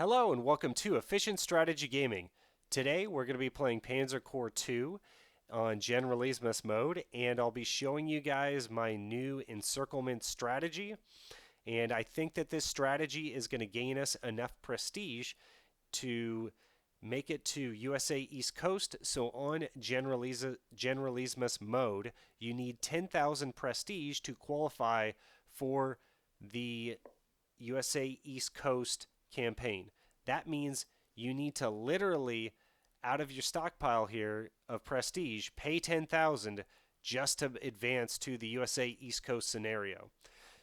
Hello and welcome to Efficient Strategy Gaming. Today we're going to be playing Panzer Corps 2 on Generalissimus mode, and I'll be showing you guys my new encirclement strategy. And I think that this strategy is going to gain us enough prestige to make it to USA East Coast. So on Generalissimus mode, you need 10,000 prestige to qualify for the USA East Coast campaign. That means you need to literally, out of your stockpile here of prestige, pay 10,000 just to advance to the USA East Coast scenario.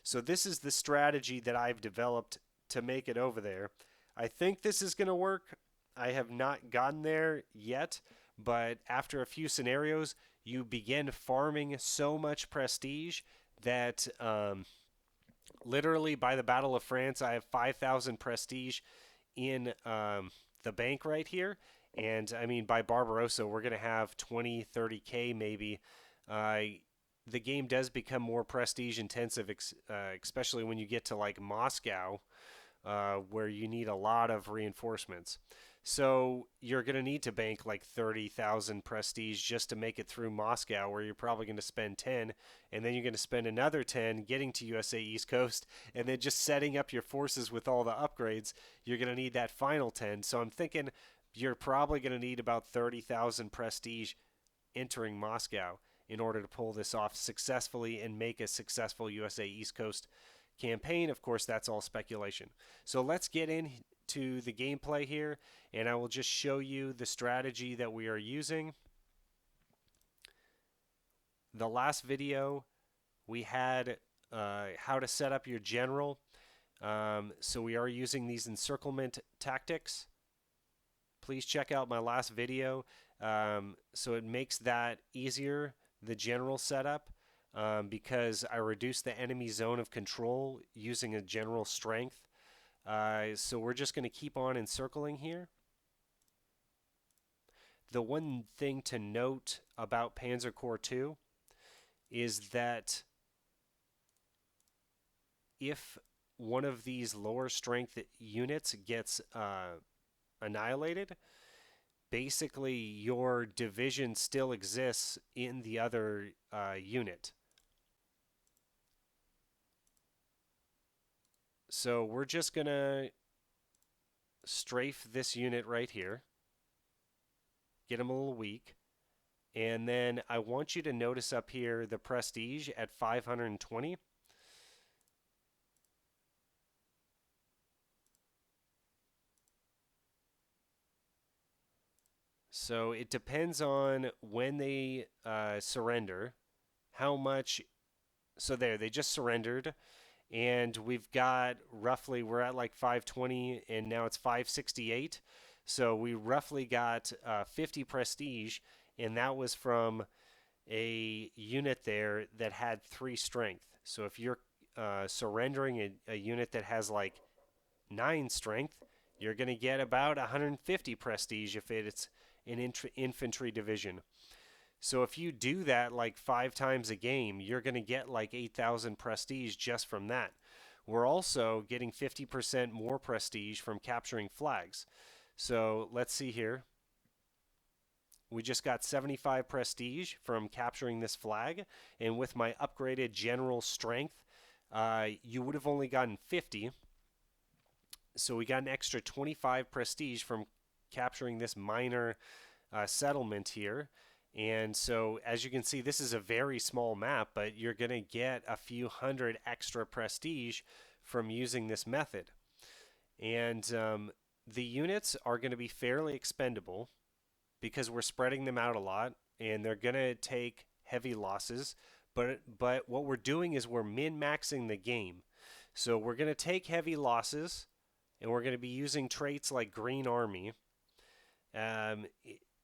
So this is the strategy that I've developed to make it over there. I think this is going to work. I have not gotten there yet, but after a few scenarios, you begin farming so much prestige that literally by the Battle of France, I have 5,000 prestige in the bank right here. And I mean, by Barbarossa, we're going to have 20, 30K maybe. The game does become more prestige intensive, especially when you get to like Moscow, where you need a lot of reinforcements. So you're going to need to bank like 30,000 prestige just to make it through Moscow, where you're probably going to spend 10, and then you're going to spend another 10 getting to USA East Coast, and then just setting up your forces with all the upgrades. You're going to need that final 10. So I'm thinking you're probably going to need about 30,000 prestige entering Moscow in order to pull this off successfully and make a successful USA East Coast campaign. Of course, that's all speculation. So let's get into the gameplay here, and I will just show you the strategy that we are using. The last video we had how to set up your general. So we are using these encirclement tactics. Please check out my last video. So it makes that easier, the general setup, because I reduced the enemy zone of control using a general strength. So we're just going to keep on encircling here. The one thing to note about Panzer Corps 2 is that if one of these lower strength units gets annihilated, basically your division still exists in the other unit. So we're just going to strafe this unit right here, get him a little weak, and then I want you to notice up here the prestige at 520. So it depends on when they surrender, how much. So there, they just surrendered, and we've got roughly, we're at like 520, and now it's 568. So we roughly got 50 prestige, and that was from a unit there that had 3 strength. So if you're surrendering a unit that has like 9 strength, you're going to get about 150 prestige if it's an infantry division. So if you do that like 5 times a game, you're going to get like 8,000 prestige just from that. We're also getting 50% more prestige from capturing flags. So let's see here. We just got 75 prestige from capturing this flag, and with my upgraded general strength, you would have only gotten 50. So we got an extra 25 prestige from capturing this minor settlement here. And so as you can see, this is a very small map, but you're going to get a few hundred extra prestige from using this method. And the units are going to be fairly expendable because we're spreading them out a lot, and they're going to take heavy losses. But what we're doing is we're min-maxing the game. So we're going to take heavy losses, and we're going to be using traits like Green Army.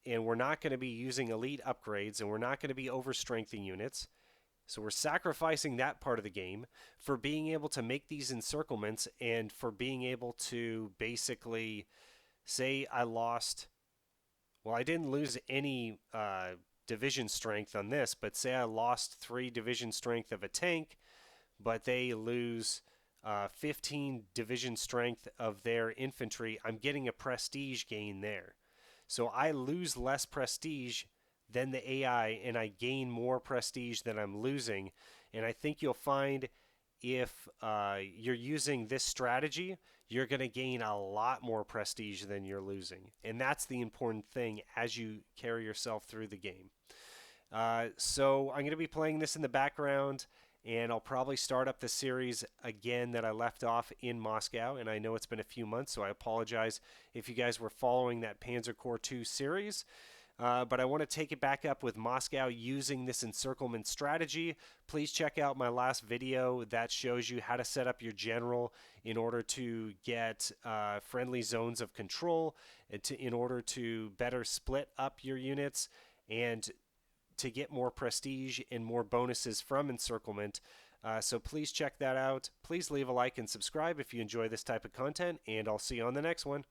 And we're not going to be using elite upgrades, and we're not going to be overstrengthening units. So we're sacrificing that part of the game for being able to make these encirclements, and for being able to basically say I lost, well, I didn't lose any division strength on this, but say I lost 3 division strength of a tank, but they lose 15 division strength of their infantry, I'm getting a prestige gain there. So I lose less prestige than the AI, and I gain more prestige than I'm losing. And I think you'll find if you're using this strategy, you're going to gain a lot more prestige than you're losing. And that's the important thing as you carry yourself through the game. So I'm going to be playing this in the background, and I'll probably start up the series again that I left off in Moscow. And I know it's been a few months, so I apologize if you guys were following that Panzer Corps 2 series. But I want to take it back up with Moscow using this encirclement strategy. Please check out my last video that shows you how to set up your general in order to get friendly zones of control, and in order to better split up your units and to get more prestige and more bonuses from encirclement. So please check that out. Please leave a like and subscribe if you enjoy this type of content, and I'll see you on the next one.